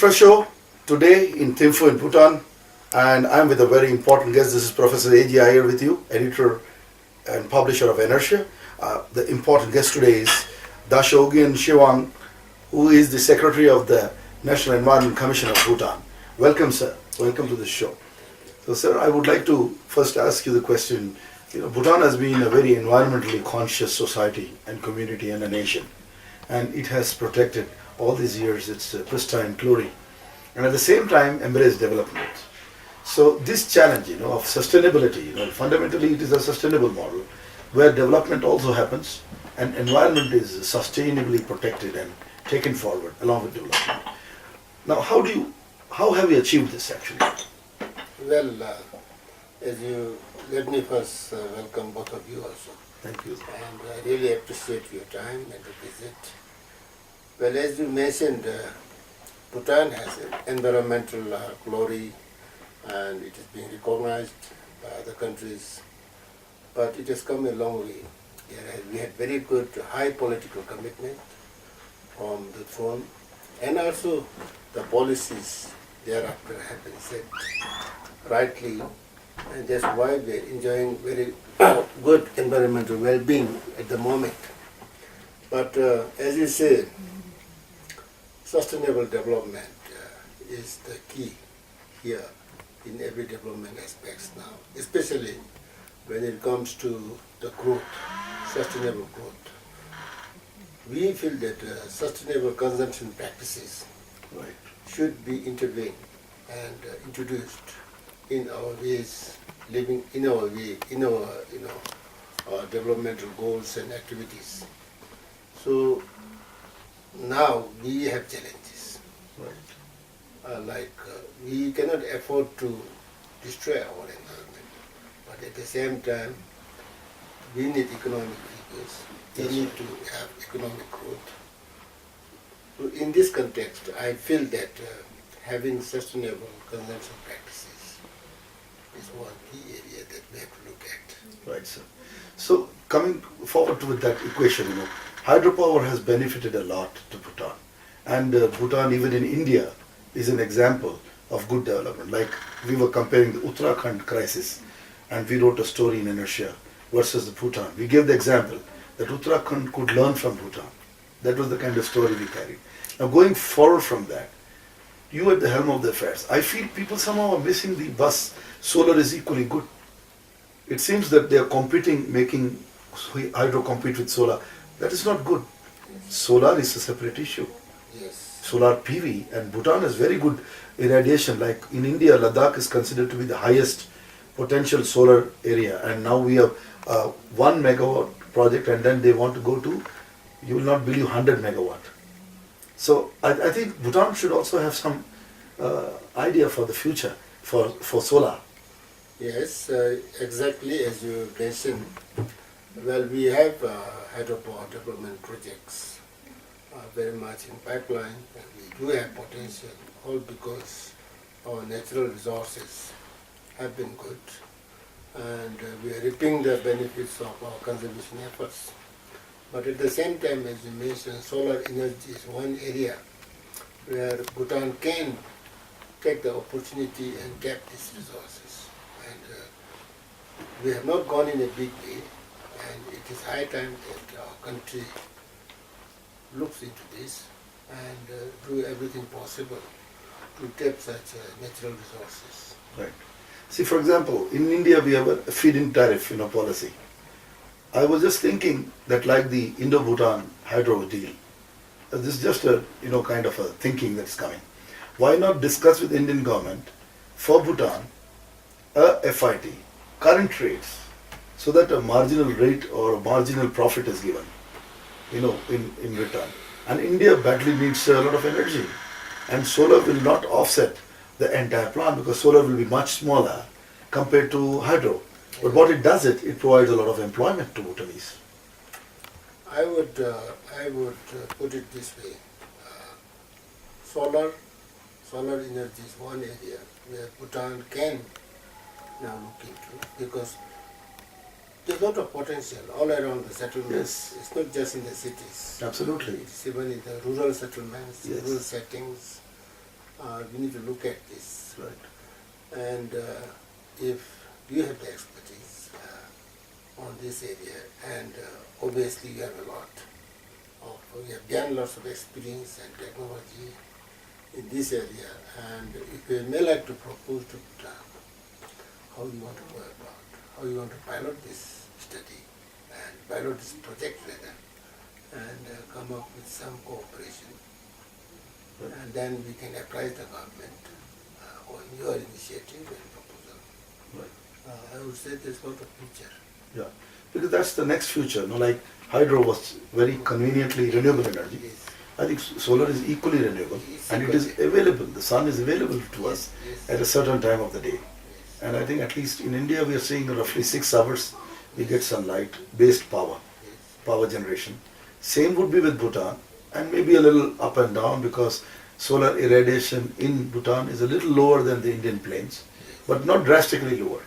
ENFRA show today in Thimphu in Bhutan, and I'm with a very important guest. This is Professor A.G. Iyer with you, editor and publisher of Inertia. The important guest today is Dasho Tshewang, who is the Secretary of the National Environment Commission of Bhutan. Welcome, sir. Welcome to the show. So, sir, I would like to first ask you the question. Bhutan has been a very environmentally conscious society and community and a nation, and it has protected all these years its pristine glory, and at the same time embraced development. So this challenge, of sustainability, fundamentally it is a sustainable model where development also happens and environment is sustainably protected and taken forward along with development. Now, how have you achieved this actually? Well, let me first welcome both of you also. Thank you. And I really appreciate your time and the visit. Well, as you mentioned, Bhutan has environmental glory and it is being recognized by other countries, but it has come a long way. We had very good high political commitment from the throne, and also the policies thereafter have been set rightly, and that's why we are enjoying very good environmental well-being at the moment. But as you say, sustainable development is the key here in every development aspects now, especially when it comes to the growth, sustainable growth. We feel that sustainable consumption practices should be intervened and introduced in our ways, living in our way, in our our developmental goals and activities. So now we have challenges. We cannot afford to destroy our environment, but at the same time, we need economic figures. We need to have economic growth. So in this context, I feel that having sustainable consumption practices is one key area that we have to look at. Right, sir. So coming forward with that equation, hydropower has benefited a lot to Bhutan, and Bhutan, even in India, is an example of good development. Like we were comparing the Uttarakhand crisis, and we wrote a story in Inertia versus the Bhutan. We gave the example that Uttarakhand could learn from Bhutan. That was the kind of story we carried. Now going forward from that, you at the helm of the affairs, I feel people somehow are missing the bus. Solar is equally good. It seems that they are competing, making hydro compete with solar. That is not good. Solar is a separate issue. Yes. Solar PV, and Bhutan has very good irradiation. Like in India, Ladakh is considered to be the highest potential solar area, and now we have 1 megawatt project, and then they want to go to, you will not believe, 100 megawatt. So I think Bhutan should also have some idea for the future for solar. Yes, exactly as you mentioned. Well, we have hydropower development projects very much in pipeline, and we do have potential, all because our natural resources have been good, and we are reaping the benefits of our conservation efforts. But at the same time, as you mentioned, solar energy is one area where Bhutan can take the opportunity and tap these resources. And we have not gone in a big way, and it is high time that our country looks into this and do everything possible to tap such natural resources. Right. See, for example, in India we have a feed-in tariff, policy. I was just thinking that, like the Indo-Bhutan hydro deal, this is just a kind of a thinking that's coming. Why not discuss with the Indian government for Bhutan a FIT, current rates, so that a marginal rate or a marginal profit is given, in return. And India badly needs a lot of energy, and solar will not offset the entire plant because solar will be much smaller compared to hydro. But what it does, it provides a lot of employment to Bhutanese. I would put it this way: solar energy is one area where Bhutan can now look into, because there's a lot of potential all around the settlements. Yes. It's not just in the cities. Absolutely. It's even in the rural settlements, Yes. rural settings. we need to look at this. Right. And if you have the expertise on this area, and obviously you have a lot you have gained lots of experience and technology in this area, and if you may like to propose to Bhutan how you want to go about, how you want to pilot this study and pilot this project rather, and come up with some cooperation, and then we can apply the government on your initiative and proposal. Right. I would say there's a lot of future. Yeah, because that's the next future. No, like hydro was very conveniently renewable energy. Yes. I think solar is equally renewable, It's and it is equally. available. The sun is available to us Yes. at a certain time of the day. Yes. And I think at least in India we are seeing roughly 6 hours we get sunlight based power generation. Same would be with Bhutan, and maybe a little up and down because solar irradiation in Bhutan is a little lower than the Indian plains, but not drastically lower.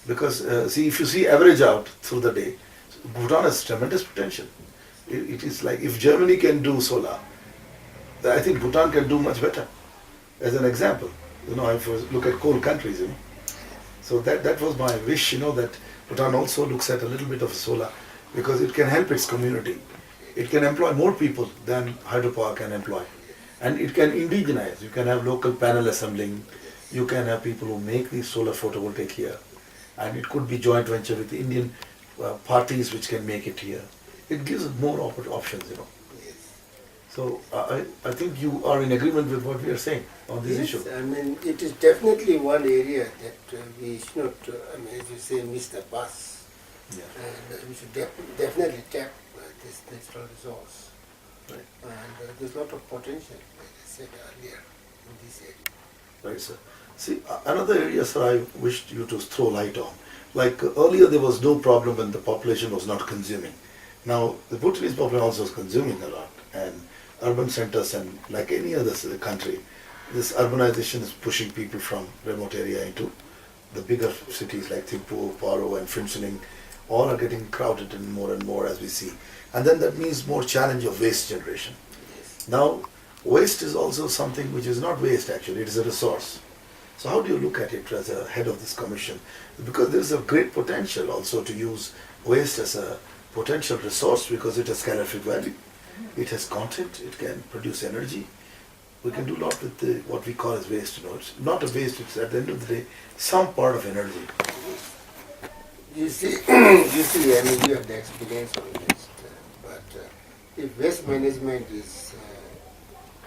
Because see, if you see average out through the day, Bhutan has tremendous potential. It is like if Germany can do solar, I think Bhutan can do much better. As an example, if you look at coal countries, So that was my wish, that Bhutan also looks at a little bit of solar because it can help its community. It can employ more people than hydropower can employ. And it can indigenize. You can have local panel assembling. You can have people who make these solar photovoltaic here. And it could be joint venture with the Indian parties which can make it here. It gives more options, Yes. So I think you are in agreement with what we are saying on this issue. I mean, it is definitely one area that we should not, as you say, miss the bus. Yeah. And we should definitely tap this natural resource. Right. And there's a lot of potential, as I said earlier, in this area. Right, sir. See, another area, sir, I wished you to throw light on. Like earlier, there was no problem when the population was not consuming. Now, the Bhutanese population also is consuming a lot, and urban centers and like any other country, this urbanization is pushing people from remote area into the bigger cities like Thimphu, Paro, and Phimsling. All are getting crowded and more as we see. And then that means more challenge of waste generation. Yes. Now, waste is also something which is not waste actually, it is a resource. So how do you look at it as a head of this commission? Because there is a great potential also to use waste as a potential resource because it has calorific value, it has content, it can produce energy. We can do a lot with what we call as waste. It's not a waste, it's at the end of the day some part of energy. You see, I mean, you have the experience on waste, but if waste management is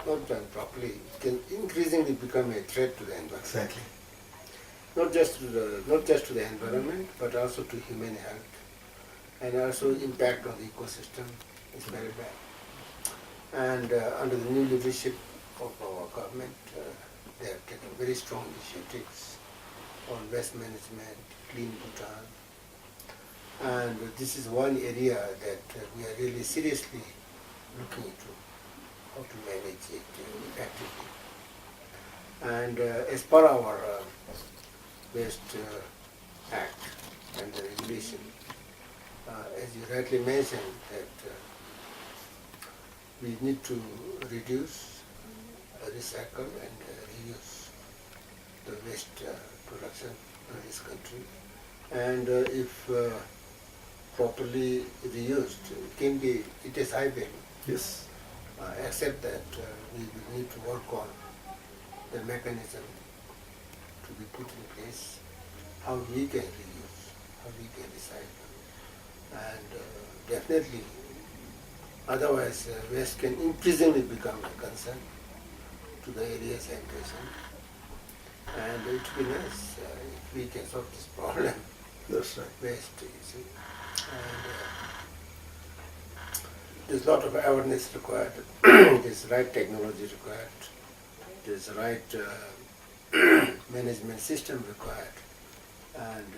not done properly, it can increasingly become a threat to the environment. Exactly. Not just to the environment, but also to human health, and also impact on the ecosystem is very bad. And under the new leadership of our government, they have taken very strong initiatives on waste management, clean Bhutan, and this is one area that we are really seriously looking into how to manage it effectively. And as per our Waste Act and the regulation, as you rightly mentioned, that we need to reduce, recycle and reuse the waste production in this country. And if properly reused, it is high value. Yes. Except that we will need to work on the mechanism to be put in place, how we can reuse, how we can recycle. And definitely, otherwise waste can increasingly become a concern to the areas I'm present. And it would be nice if we can solve this problem. That's right. Waste, you see. And there's a lot of awareness required. There's right technology required. There's right management system required. And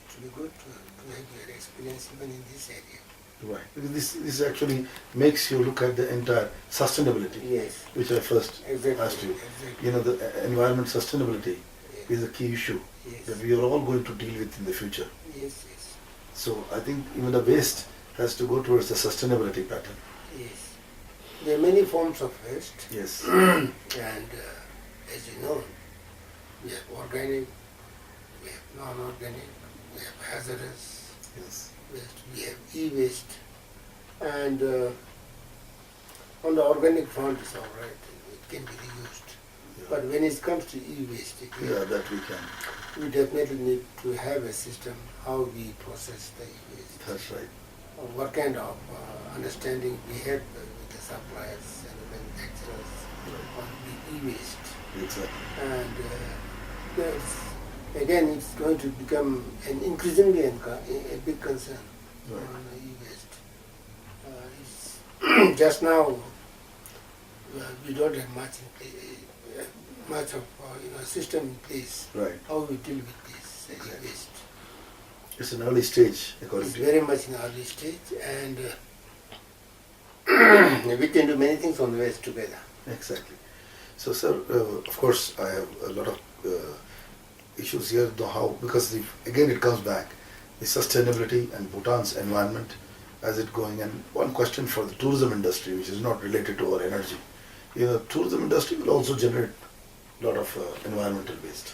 it will be good to have your experience even in this area. Right. Because this actually makes you look at the entire sustainability, Yes. which I first Exactly. asked you. Exactly. The environment sustainability Yes. is a key issue Yes. that we are all going to deal with in the future. Yes, yes, So I think even the waste has to go towards the sustainability pattern. yes. There are many forms of waste, Yes. and as you know, we have organic, we have non-organic, we have hazardous Yes. waste, we have e-waste, and on the organic front it's all right, it can be reused. Yeah. But when it comes to e-waste, Yeah, that we can. we definitely need to have a system how we process the e-waste. That's right. What kind of understanding we have with the suppliers and the manufacturers on the e-waste. Exactly. And again, it's going to become an increasingly a big concern Right. on the e-waste. It's just now, we don't have much of system in place. Right. How we deal with this Exactly. e-waste. It's an early stage, according It's to you. very much in early stage, and we can do many things on waste together. Exactly. So, sir, of course, I have a lot of issues here, though how, because again it comes back, the sustainability and Bhutan's environment as it going. And one question for the tourism industry, which is not related to our energy. Tourism industry will also generate a lot of environmental waste.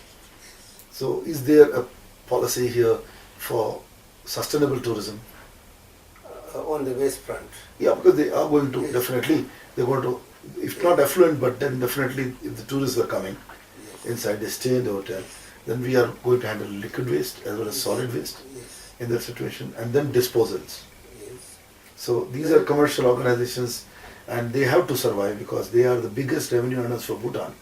So, is there a policy here for sustainable tourism? On the waste front. Yeah, because they are going to Yes. definitely, they're going to, if not affluent, but then definitely if the tourists are coming Yes. inside, they stay in the hotel, then we are going to handle liquid waste as well as solid waste Yes. in that situation, and then disposals. Yes. So these are commercial organizations, and they have to survive because they are the biggest revenue earners for Bhutan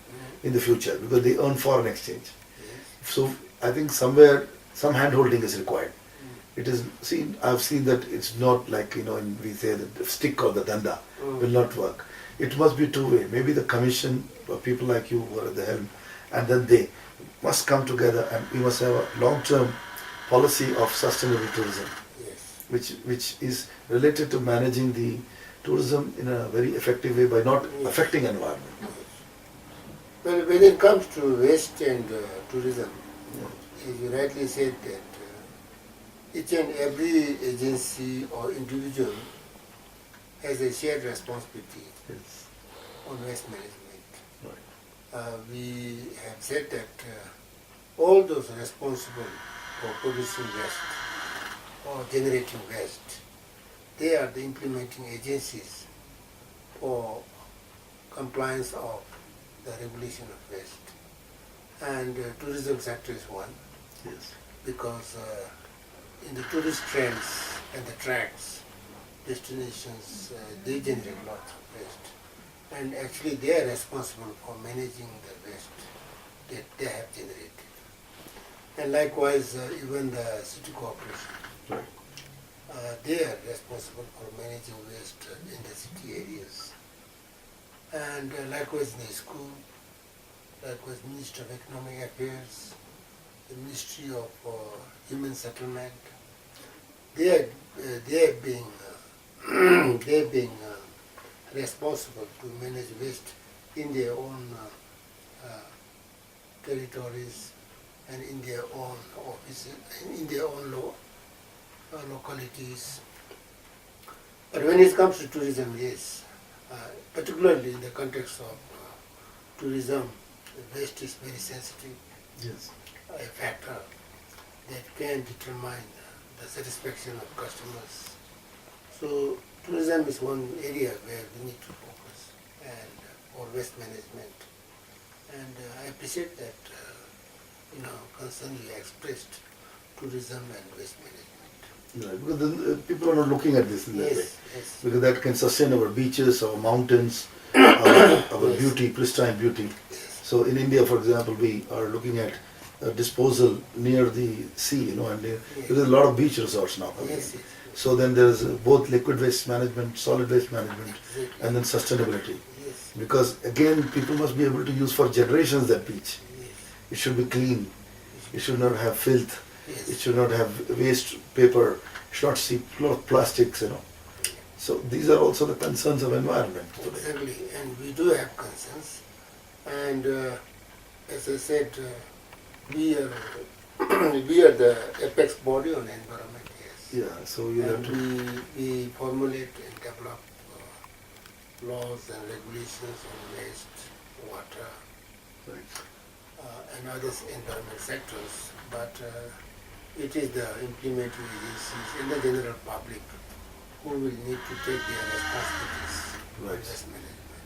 in the future because they earn foreign exchange. Yes. So I think somewhere some hand holding is required. It is seen. I've seen that it's not like we say that the stick or the danda will not work. It must be two-way. Maybe the commission or people like you who are at the helm, and then they must come together, and we must have a long-term policy of sustainable tourism, Yes. which is related to managing the tourism in a very effective way by not affecting environment. Well, when it comes to waste and tourism, as you rightly said that each and every agency or individual has a shared responsibility Yes. on waste management. Right. We have said that all those responsible for producing waste or generating waste, they are the implementing agencies for compliance of the regulation of waste. And tourism sector is one, Yes. because in the tourist trends and the tracks, destinations, they generate lots of waste. And actually they are responsible for managing the waste that they have generated. And likewise, even the city corporation, Right. they are responsible for managing waste in the city areas. And likewise in the school, likewise Ministry of Economic Affairs, the Ministry of Human Settlement, they are being responsible to manage waste in their own territories and in their own offices, in their own localities. But when it comes to tourism, yes, particularly in the context of tourism, the waste is very sensitive, Yes. a factor that can determine the satisfaction of customers. So tourism is one area where we need to focus and for waste management. And I appreciate that concern you expressed tourism and waste management. Right. Because then, people are not looking at this in that way. Yes, yes. Because that can sustain our beaches, our mountains, our Yes. beauty, pristine beauty. Yes. So in India, for example, we are looking at disposal near the sea, and there is a lot of beach resorts now. Yes, yes. So then there is both liquid waste management, solid waste management, Exactly. and then sustainability. Yes. Because again, people must be able to use for generations that beach. Yes. It should be clean. It should not have filth. Yes. It should not have waste paper. It should not see a lot of plastics, So these are also the concerns of environment today. Exactly, and we do have concerns. And as I said, we are the apex body on environment. Yes. Yeah, so you have And to. we formulate and develop laws and regulations on waste, water, Right. and other environment sectors, but it is the implementing agencies and the general public who will need to take their responsibilities for Right. waste management.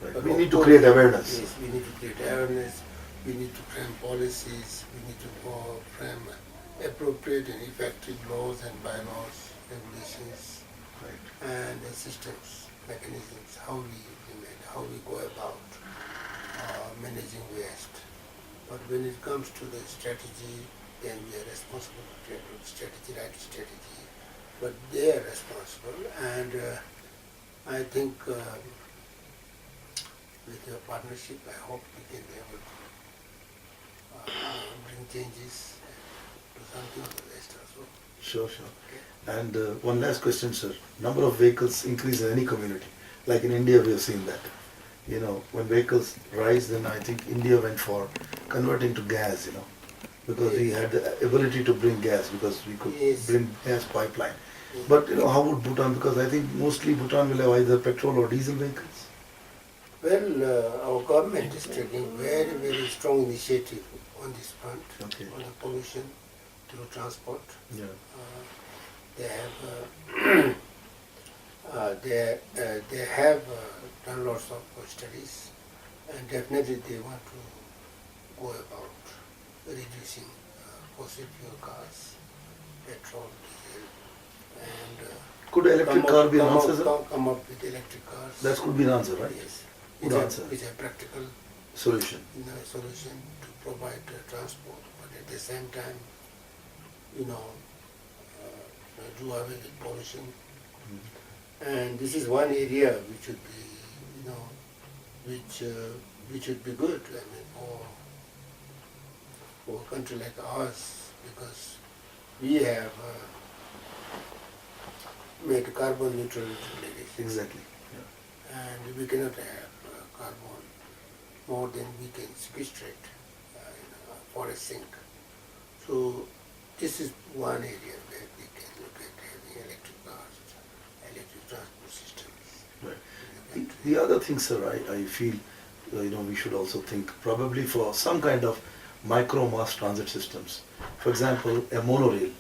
Right. But We of need to course, create awareness. Yes, we need to create awareness, we need to frame policies, we need to frame appropriate and effective laws and bylaws, regulations, Right. and systems, mechanisms, how we implement, how we go about managing waste. But when it comes to the strategy, then we are responsible to create the strategy, right strategy. But they are responsible, and I think with your partnership, I hope we can be able to bring changes and do something on the waste also. Sure, sure. Okay. And one last question, sir. Number of vehicles increase in any community. Like in India, we have seen that. You know, when vehicles rise, then I think India went for converting to gas, you know, because we had the ability to bring gas, because we could Yes. bring gas pipeline. Yes. But, you know, how would Bhutan, because I think mostly Bhutan will have either petrol or diesel vehicles. Well, our government is taking very, very strong initiative on this front, Okay. on the pollution through transport. Yeah. They have they have done lots of studies, and definitely they want to go about reducing fossil fuel cars, petrol, diesel, and Could electric car be an answer, sir? come up with electric cars. That could be an answer, right? Yes, Good answer. which are practical Solution. solution to provide transport, but at the same time, do away with pollution. And this is one area which should be, which should be good. I mean, for a country like ours, because we have made carbon neutral declaration. Exactly. And we cannot have carbon more than we can sequestrate in a forest sink. So this is one area where we can look at having electric cars, electric transport systems. Right. The other thing, sir, I feel, we should also think probably for some kind of micro mass transit systems. For example, a monorail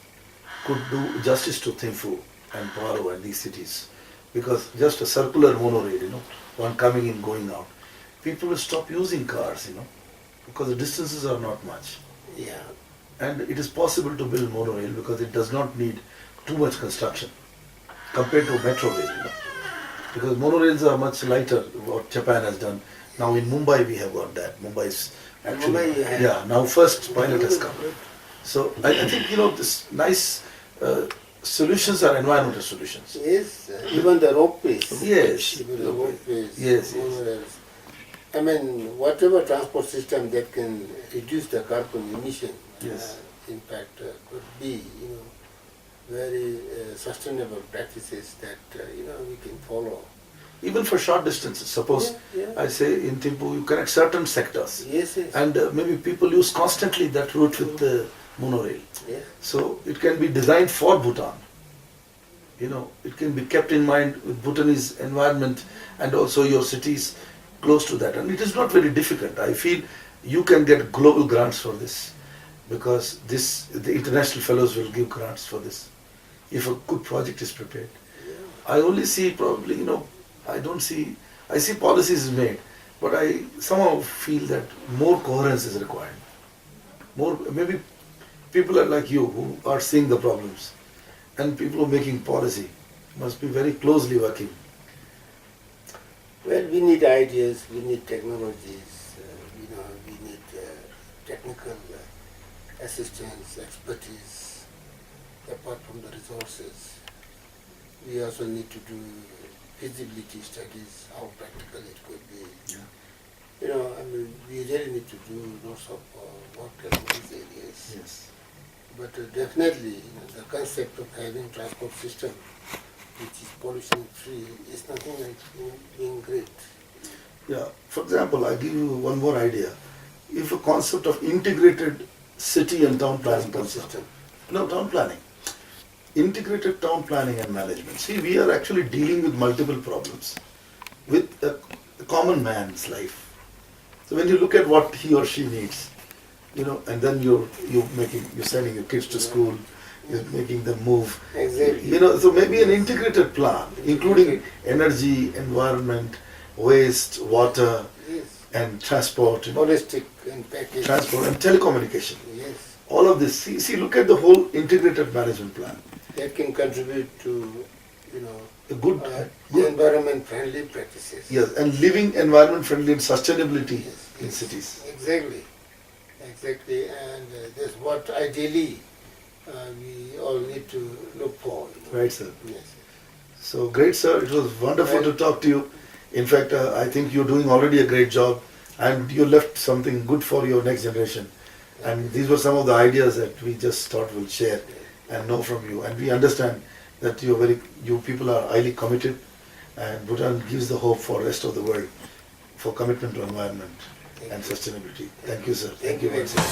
could do justice to Thimphu and Paro and these cities, because just a circular monorail, one coming in, going out, people will stop using cars, because the distances are not much. Yeah. And it is possible to build monorail because it does not need too much construction compared to metro rail, because monorails are much lighter, what Japan has done. Now in Mumbai we have got that. Mumbai is actually, now first pilot has come. So I think, this nice solutions are environmental solutions. Yes, even the ropeways. Yes. Even the ropeways. Yes, yes. monorails. I mean, whatever transport system that can reduce the carbon emission, Yes. in fact, could be, very sustainable practices that, we can follow. Even for short distances, suppose Yeah. I say in Thimphu you connect certain sectors, Yes, yes. and maybe people use constantly that route with the monorail. Yeah. So it can be designed for Bhutan. It can be kept in mind with Bhutanese environment and also your cities close to that. And it is not very difficult. I feel you can get global grants for this, because the international fellows will give grants for this if a good project is prepared. I only see probably, I see policies made, but I somehow feel that more coherence is required. Maybe people are like you who are seeing the problems, and people who are making policy must be very closely working. Well, we need ideas, we need technologies, we need technical assistance, expertise, apart from the resources. We also need to do feasibility studies, how practical it could be. Yeah. We really need to do lots of work in these areas. Yes. But definitely, the concept of having transport system which is pollution free is nothing like being great. Yeah. For example, I give you one more idea. If a concept of integrated city and town planning Transport comes up. system. No, town planning. Integrated town planning and management. See, we are actually dealing with multiple problems. with a common man's life. So when you look at what he or she needs, and then you're sending your kids to school, you're making them move. Exactly. So maybe an integrated plan, including energy, environment, waste, water, Yes. and transport, Holistic and package. transport and telecommunication. Yes. All of this. See, look at the whole integrated management plan. That can contribute to, A good, environment-friendly practices. yes, and living environment friendly and sustainability Yes, in yes. cities. Exactly. Exactly. And that's what ideally we all need to look for. Right, sir. Yes. So great, sir. It was wonderful to talk to you. In fact, I think you're doing already a great job, and you left something good for your next generation. And these were some of the ideas that we just thought we'll share and know from you. And we understand that you people are highly committed, and Bhutan gives the hope for the rest of the world for commitment to environment and sustainability. Thank you, sir. Thank you once again.